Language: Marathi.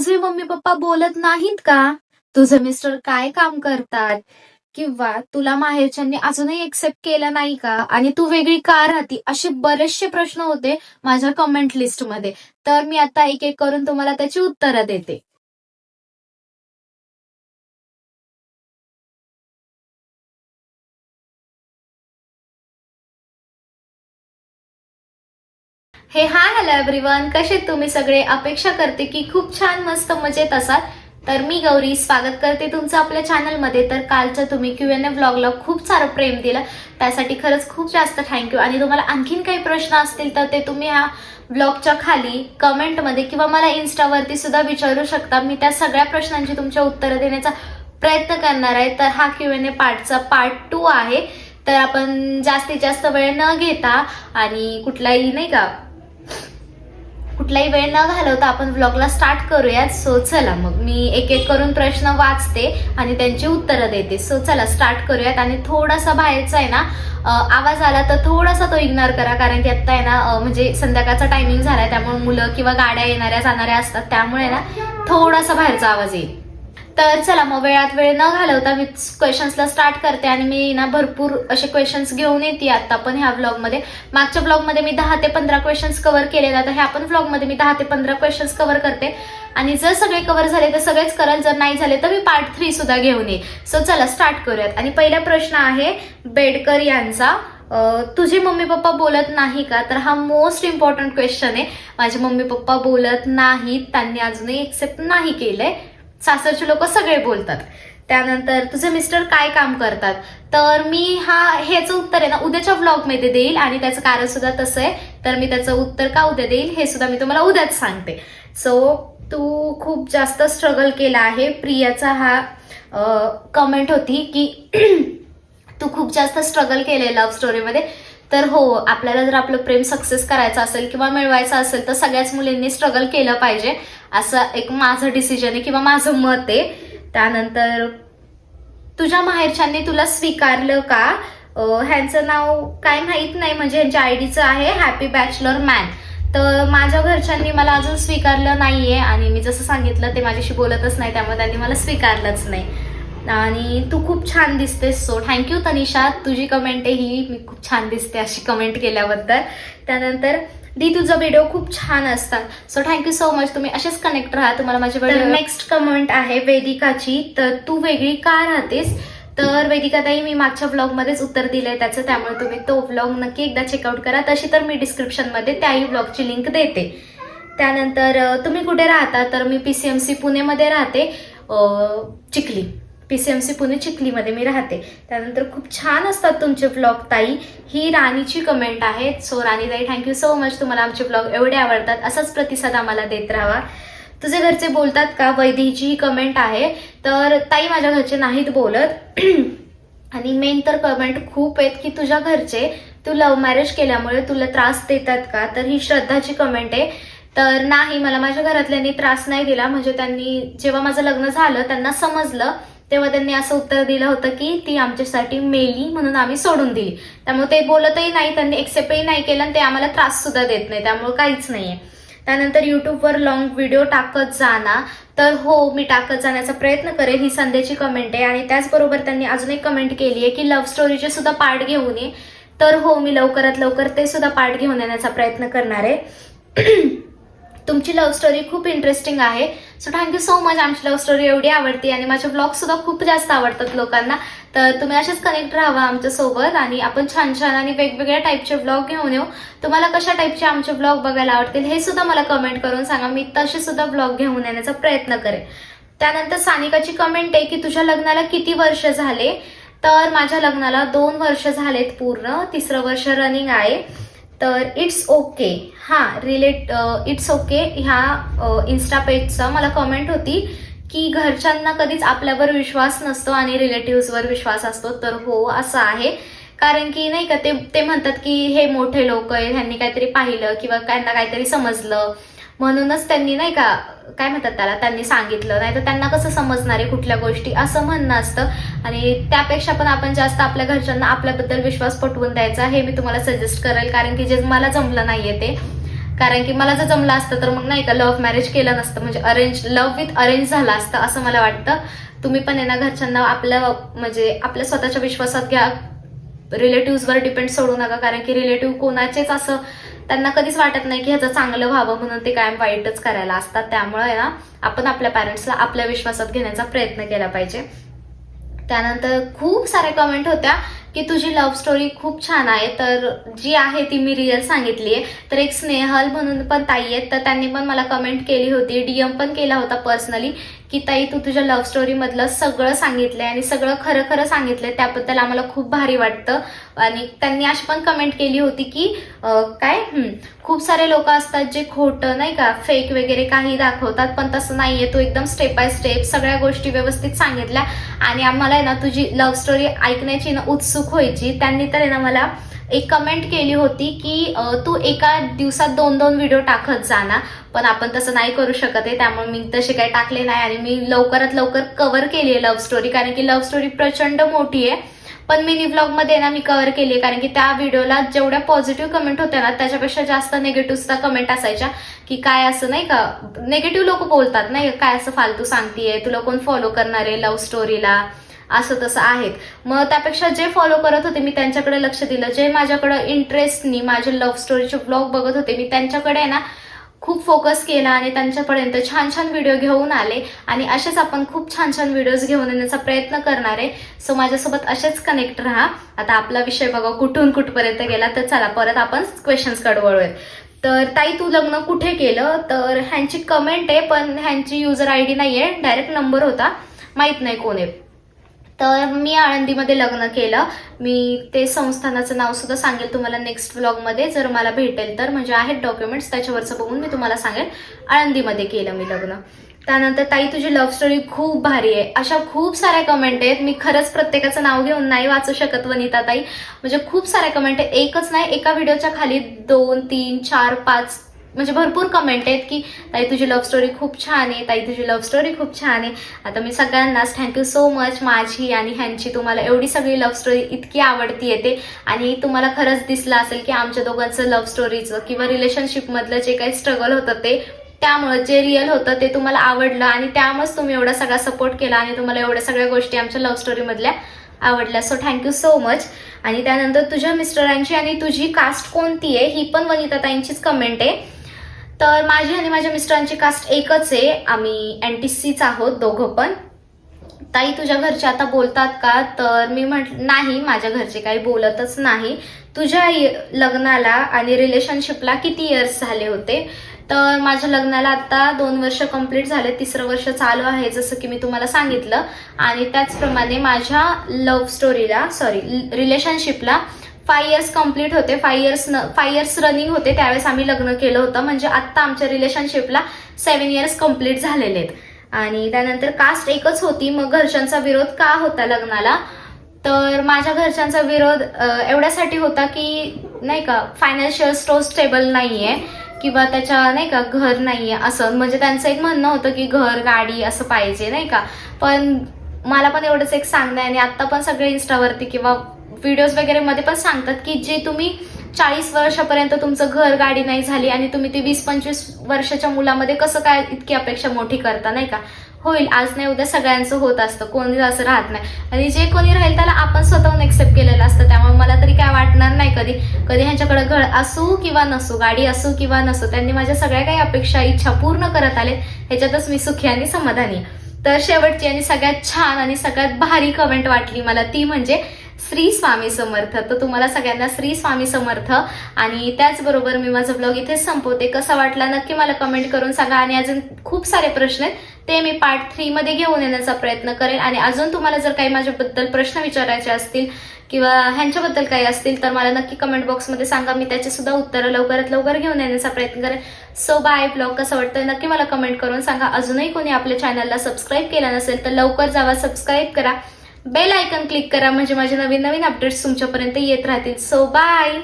तुझे मम्मी पप्पा बोलत नाहीत का? तुझे मिस्टर काय काम करतात? किंवा तुला माहेरच्यांनी अजूनही एक्सेप्ट केलं नाही का? आणि तू वेगळी का राहती? असे बरेचसे प्रश्न होते माझ्या कमेंट लिस्टमध्ये. तर मी आता एक एक करून तुम्हाला त्याची उत्तरं देते. हाय हॅलो एव्हरीवन, कसे आहेत तुम्ही सगळे? अपेक्षा करते की खूप छान मस्त मजेत असाल. तर मी गौरी स्वागत करते तुमचं आपल्या चॅनलमध्ये. तर कालच्या तुम्ही Q&A व्लॉगला खूप सारं प्रेम दिलं, त्यासाठी खरंच खूप जास्त थँक्यू. आणि तुम्हाला आणखीन काही प्रश्न असतील तर ते तुम्ही ह्या व्लॉगच्या खाली कमेंटमध्ये किंवा मला इन्स्टावरती सुद्धा विचारू शकता. मी त्या सगळ्या प्रश्नांची तुमच्या उत्तरं देण्याचा प्रयत्न करणार आहे. तर हा Q&A पार्टचा पार्ट 2 आहे. तर आपण जास्तीत जास्त वेळ न घेता आणि कुठलाही वेळ न घालवता आपण व्लॉगला स्टार्ट करूयात. सो चला, मग मी एक एक करून प्रश्न वाचते आणि त्यांची उत्तरं देते. सो चला स्टार्ट करूयात. आणि थोडासा बाहेरचा आहे ना आवाज आला तर थोडासा तो इग्नोर करा, कारण की आता आहे ना म्हणजे संध्याकाळचा टायमिंग झालाय, त्यामुळे मुलं किंवा गाड्या येणाऱ्या जाणाऱ्या असतात, त्यामुळे ना थोडासा बाहेरचा आवाज येईल. तर चला मग वेळात वेळ न घालवता मी क्वेश्चन्सला स्टार्ट करते. आणि मी ना भरपूर असे क्वेश्चन्स घेऊन येते आता पण ह्या व्लॉगमध्ये. मागच्या व्लॉगमध्ये मी 10 ते 15 क्वेश्चन्स कव्हर केले, तर ह्या पण व्लॉगमध्ये मी 10 ते 15 क्वेश्चन्स कव्हर करते. आणि जर सगळे कव्हर झाले तर सगळेच करेल, जर नाही झाले तर मी पार्ट 3 सुद्धा घेऊन येईल. सो चला स्टार्ट करूयात. आणि पहिला प्रश्न आहे बेडकर यांचा. तुझे मम्मी पप्पा बोलत नाही का? तर हा मोस्ट इम्पॉर्टंट क्वेश्चन आहे. माझे मम्मी पप्पा बोलत नाहीत, त्यांनी अजूनही एक्सेप्ट नाही केलंय. सासरचे लोक सगळे बोलतात. त्यानंतर तुझे मिस्टर काय काम करतात? तर मी हेच उत्तर आहे ना उद्याच्या व्लॉगमध्ये देईल, आणि त्याचं कारण सुद्धा तसं आहे. तर मी त्याचं उत्तर का उद्या देईल हे सुद्धा मी तुम्हाला उद्याच सांगते. सो तू खूप जास्त स्ट्रगल केला आहे. प्रियाचा हा कमेंट होती की तू खूप जास्त स्ट्रगल केलंय लव्ह स्टोरीमध्ये. तर हो, आपल्याला जर आपलं प्रेम सक्सेस करायचं असेल किंवा मिळवायचं असेल तर सगळ्याच मुलींनी स्ट्रगल केलं पाहिजे, असं एक माझं डिसिजन आहे किंवा माझं मत आहे. त्यानंतर तुझ्या माहेरच्यांनी तुला स्वीकारलं का? ह्यांचं नाव काय माहित नाही, म्हणजे ह्यांच्या आयडीचं आहे हॅपी बॅचलर मॅन. तर माझ्या घरच्यांनी मला अजून स्वीकारलं नाहीये, आणि मी जसं सांगितलं ते माझ्याशी बोलतच नाही, त्यामुळे त्यांनी मला स्वीकारलंच नाही. आणि तू खूप छान दिसतेस. सो थँक्यू तनिषा, तुझी कमेंट आहे ही, मी खूप छान दिसते अशी कमेंट केल्याबद्दल. त्यानंतर दी तुझा व्हिडिओ खूप छान असतात. सो थँक्यू सो मच, तुम्ही असेच कनेक्ट राहा, तुम्हाला माझे व्हिडिओ. नेक्स्ट कमेंट आहे वेदिकाची. तर तू वेगळी का राहतेस? तर वेदिका ताई, मी मागच्या व्लॉगमध्येच उत्तर दिलंय त्याचं, त्यामुळे तुम्ही तो व्लॉग नक्की एकदा चेकआउट करा. तशी तर मी डिस्क्रिप्शनमध्ये त्याही व्लॉगची लिंक देते. त्यानंतर तुम्ही कुठे राहता? तर मी PCMC पुणेमध्ये राहते, चिखली. PCMC पुणे चिखलीमध्ये मी राहते. त्यानंतर खूप छान असतात तुमचे व्लॉग ताई, ही राणीची कमेंट आहे. सो राणी ताई, थँक्यू सो मच, तुम्हाला आमचे व्लॉग एवढे आवडतात, असाच प्रतिसाद आम्हाला देत राहा. तुझे घरचे बोलतात का? वैदेहीची ही कमेंट आहे. तर ताई, माझ्या घरचे नाहीत बोलत. आणि मेन तर कमेंट खूप आहेत की तुझ्या घरचे तू लव्ह मॅरेज केल्यामुळे तुला त्रास देतात का? तर ही श्रद्धाची कमेंट आहे. तर नाही, मला माझ्या घरातल्यांनी त्रास नाही दिला. म्हणजे त्यांनी जेव्हा माझं लग्न झालं त्यांना समजलं, तेव्हा त्यांनी असं उत्तर दिलं होतं की ती आमच्यासाठी मेली म्हणून आम्ही सोडून दिली. त्यामुळे ते बोलतही नाही, त्यांनी एक्सेप्टही नाही केलं, आणि ते आम्हाला त्रास सुद्धा देत नाही, त्यामुळे काहीच नाहीये. त्यानंतर युट्यूबवर लॉंग व्हिडिओ टाकत जाणार? तर हो, मी टाकत जाण्याचा प्रयत्न करेल, ही संध्याची कमेंट आहे. आणि त्याचबरोबर त्यांनी अजून एक कमेंट केली आहे की लव्ह स्टोरीचे सुद्धा पार्ट घेऊन ये. तर हो, मी लवकरात लवकर ते सुद्धा पार्ट घेऊन येण्याचा प्रयत्न करणार आहे. तुमची लव्ह स्टोरी खूप इंटरेस्टिंग आहे. सो थँक्यू सो मच, आमची लव्ह स्टोरी एवढी आवडते आणि माझे ब्लॉग सुद्धा खूप जास्त आवडतात लोकांना. तर तुम्ही असेच कनेक्ट राहावा आमच्यासोबत, आणि आपण छान छान आणि वेगवेगळ्या टाईपचे ब्लॉग घेऊन येऊ. तुम्हाला कशा टाईपचे आमचे ब्लॉग बघायला आवडतील हे सुद्धा मला कमेंट करून सांगा, मी तसे सुद्धा ब्लॉग घेऊन येण्याचा प्रयत्न करेन. त्यानंतर सानिकाची कमेंट आहे की तुझ्या लग्नाला किती वर्ष झाले? तर माझ्या लग्नाला 2 वर्ष झालेत पूर्ण, 3रं वर्ष रनिंग आहे. तर इट्स ओके, इट्स ओके ह्या इन्स्टा पेजचा मला कमेंट होती की घरच्यांना कधीच आपल्यावर विश्वास नसतो आणि रिलेटिव्हजवर विश्वास असतो. तर हो, असं आहे. कारण की नाही का, ते म्हणतात की हे मोठे लोक आहे, ह्यांनी काहीतरी पाहिलं किंवा त्यांना काहीतरी समजलं, म्हणूनच त्यांनी नाही का काय म्हणतात त्याला, त्यांनी सांगितलं, नाही तर त्यांना कसं समजणार आहे कुठल्या गोष्टी, असं म्हणणं असतं. आणि त्यापेक्षा पण आपण जास्त आपल्या घरच्यांना आपल्याबद्दल विश्वास पटवून द्यायचा, हे मी तुम्हाला सजेस्ट करेल. कारण की जे मला जमलं नाहीये ते, कारण की मला जर जमलं असतं तर मग नाही का लव्ह मॅरेज केलं नसतं, म्हणजे लव्ह विथ अरेंज झालं असतं असं मला वाटतं. तुम्ही पण आहे ना घरच्यांना आपल्या स्वतःच्या विश्वासात घ्या, रिलेटिव्हजवर डिपेंड सोडू नका, कारण की रिलेटिव्ह कोणाचेच असं त्यांना कधीच वाटत नाही की ह्याचं चांगलं व्हावं म्हणून ते कायम वाईटच करायला असतात. त्यामुळे ना आपण आपल्या पॅरेंट्सला आपल्या विश्वासात घेण्याचा प्रयत्न केला पाहिजे. त्यानंतर खूप साऱ्या कमेंट होत्या की तुझी लव्ह स्टोरी खूप छान आहे, तर जी आहे ती मी रिअल सांगितली आहे. तर एक स्नेहल म्हणून पण ताई आहेत, तर त्यांनी पण मला कमेंट केली होती, DM पण केला होता पर्सनली की ताई तू तुझ्या लव्ह स्टोरी मधलं सगळं सांगितलंय आणि सगळं खरं खरं सांगितलंय, त्याबद्दल आम्हाला खूप भारी वाटतं. आणि त्यांनी अशी पण कमेंट केली होती की खूप सारे लोक असतात जे खोटं नाही का फेक वगैरे काही दाखवतात, पण तसं नाहीये, तू एकदम स्टेप बाय स्टेप सगळ्या गोष्टी व्यवस्थित सांगितल्या आणि आम्हाला आहे ना तुझी लव्ह स्टोरी ऐकण्याची ना उत्सुक व्हायची. त्यांनी तर आहे ना मला एक कमेंट केली होती की तू एका दिवसात 2-2 व्हिडिओ टाकत जा ना, पण आपण तसं नाही करू शकत आहे, त्यामुळे मी तसे काही टाकले नाही आणि मी लवकरात लवकर कव्हर केली आहे लव्ह स्टोरी, कारण की लव्ह स्टोरी प्रचंड मोठी आहे. पण मिनी व्लॉग मध्ये ना मी कव्हर केली आहे, कारण की त्या व्हिडिओला जेवढ्या पॉझिटिव्ह कमेंट होत्या ना त्याच्यापेक्षा जास्त निगेटिव्ह सुद्धा कमेंट असायच्या की काय असं नाही का, निगेटिव्ह लोक बोलतात नाही काय असं फालतू सांगतीये, तुला कोण फॉलो करणार आहे लव्ह स्टोरीला, असं तसं आहेत. मग त्यापेक्षा जे फॉलो करत होते मी त्यांच्याकडे लक्ष दिलं, जे माझ्याकडे इंटरेस्टनी माझे लव्ह स्टोरीचे ब्लॉग बघत होते मी त्यांच्याकडे ना खूप फोकस केला आणि त्यांच्यापर्यंत छान छान व्हिडिओ घेऊन आले आणि असेच आपण खूप छान छान व्हिडिओज घेऊन येण्याचा प्रयत्न करणार आहे. सो माझ्यासोबत असेच कनेक्ट राहा. आता आपला विषय बघा कुठून कुठपर्यंत गेला, तर चला परत आपण क्वेश्चन्सकडे वळूयात. तर ताई तू लग्न कुठे केलं, तर ह्यांची कमेंट आहे पण ह्यांची युजर ID नाहीये, डायरेक्ट नंबर होता, माहित नाही कोण आहे. तर मी आळंदीमध्ये लग्न केलं. मी ते संस्थानाचं नाव सुद्धा सांगेल तुम्हाला नेक्स्ट व्लॉगमध्ये जर मला भेटेल तर, म्हणजे आहेत डॉक्युमेंट्स त्याच्यावरचं बघून मी तुम्हाला सांगेल. आळंदीमध्ये केलं मी लग्न. त्यानंतर ताई तुझी लव्ह स्टोरी खूप भारी आहे, अशा खूप साऱ्या कमेंट आहेत. मी खरंच प्रत्येकाचं नाव घेऊन नाही वाचू शकत वनिता ताई, म्हणजे खूप साऱ्या कमेंट आहेत, एकच नाही, एका व्हिडिओच्या खाली 2, 3, 4, 5 म्हणजे भरपूर कमेंट आहेत की ताई तुझी लव्ह स्टोरी खूप छान आहे, ताई तुझी लव्ह स्टोरी खूप छान आहे. आता मी सगळ्यांनाच थँक्यू सो मच, माझी आणि ह्यांची तुम्हाला एवढी सगळी लव्ह स्टोरी इतकी आवडती येते आणि तुम्हाला खरंच दिसलं असेल की आमच्या दोघांचं लव्ह स्टोरीचं किंवा रिलेशनशिपमधलं जे काही स्ट्रगल होतं ते त्यामुळे जे रिअल होतं ते तुम्हाला आवडलं आणि त्यामुळेच तुम्ही एवढा सगळा सपोर्ट केला आणि तुम्हाला एवढ्या सगळ्या गोष्टी आमच्या लव्ह स्टोरीमधल्या आवडल्या. So thank you so much. आणि त्यानंतर तुझ्या मिस्टरांची आणि तुझी कास्ट कोणती आहे ही पण वनिता ताईंचीच कमेंट आहे. तर माझी आणि माझ्या मिस्टरांची कास्ट एकच आहे, आम्ही NTCच आहोत दोघं पण. ताई तुझ्या घरचे आता बोलतात का, तर मी म्हटलं नाही, माझ्या घरचे काही बोलतच नाही. तुझ्या लग्नाला आणि रिलेशनशिपला किती इयर्स झाले होते, तर माझ्या लग्नाला आता 2 वर्ष कंप्लीट झाले, 3रं वर्ष चालू आहे जसं की मी तुम्हाला सांगितलं. आणि त्याचप्रमाणे माझ्या रिलेशनशिपला 5 इयर्स कंप्लीट होते, 5 इयर्स रनिंग होते, त्यावेळेस आम्ही लग्न केलं होतं, म्हणजे आत्ता आमच्या रिलेशनशिपला 7 इयर्स कंप्लीट झालेले आहेत. आणि त्यानंतर कास्ट एकच होती. मग घरच्यांचा विरोध का होता लग्नाला, तर माझ्या घरच्यांचा विरोध एवढ्यासाठी होता की नाही का फायनान्शियल स्टेबल नाहीये किंवा त्याच्या नाही का घर नाहीये असं, म्हणजे त्यांचं एक म्हणणं होतं की घर गाडी असं पाहिजे नाही का. पण मला पण एवढंच एक सांगणं आहे आणि आता पण सगळे इन्स्टावरती किंवा व्हिडिओज वगैरे मध्ये पण सांगतात की जे तुम्ही 40 वर्षापर्यंत तुमचं घर गाडी नाही झाली आणि तुम्ही ते 20-25 वर्षाच्या मुलामध्ये कसं काय इतकी अपेक्षा मोठी करता नाही का. होईल, आज नाही उद्या सगळ्यांचं होत असतं, कोणी असं राहत नाही आणि जे कोणी राहील त्याला आपण स्वतःहून एक्सेप्ट केलेलं असतं. त्यामुळे मला तरी काय वाटणार नाही कधी ह्यांच्याकडे घर असू किंवा नसू, गाडी असू किंवा नसू, त्यांनी माझ्या सगळ्या काही अपेक्षा इच्छा पूर्ण करत आले, ह्याच्यातच मी सुखी आणि समाधानी. तर शेवटची आणि सगळ्यात छान आणि सगळ्यात भारी कमेंट वाटली मला ती म्हणजे श्री स्वामी समर्थ. तर तुम्हाला सगळ्यांना श्री स्वामी समर्थ. आणि त्याचबरोबर मी माझा ब्लॉग इथेच संपवते. कसा वाटला नक्की मला कमेंट करून सांगा आणि अजून खूप सारे प्रश्न आहेत ते मी पार्ट 3 मध्ये घेऊन येण्याचा प्रयत्न करेन. आणि अजून तुम्हाला जर काही माझ्याबद्दल प्रश्न विचारायचे असतील किंवा ह्यांच्याबद्दल काही असतील तर मला नक्की कमेंट बॉक्समध्ये सांगा, मी त्याचे सुद्धा उत्तरं लवकरात लवकर घेऊन येण्याचा प्रयत्न करेन. So bye. ब्लॉग कसा वाटतोय नक्की मला कमेंट करून सांगा. अजूनही कोणी आपल्या चॅनलला सबस्क्राईब केला नसेल तर लवकर जावा, सबस्क्राईब करा, बेल आयकॉन क्लिक करा, म्हणजे माझे नवीन नवीन अपडेट्स तुमच्यापर्यंत येत राहतील. So bye.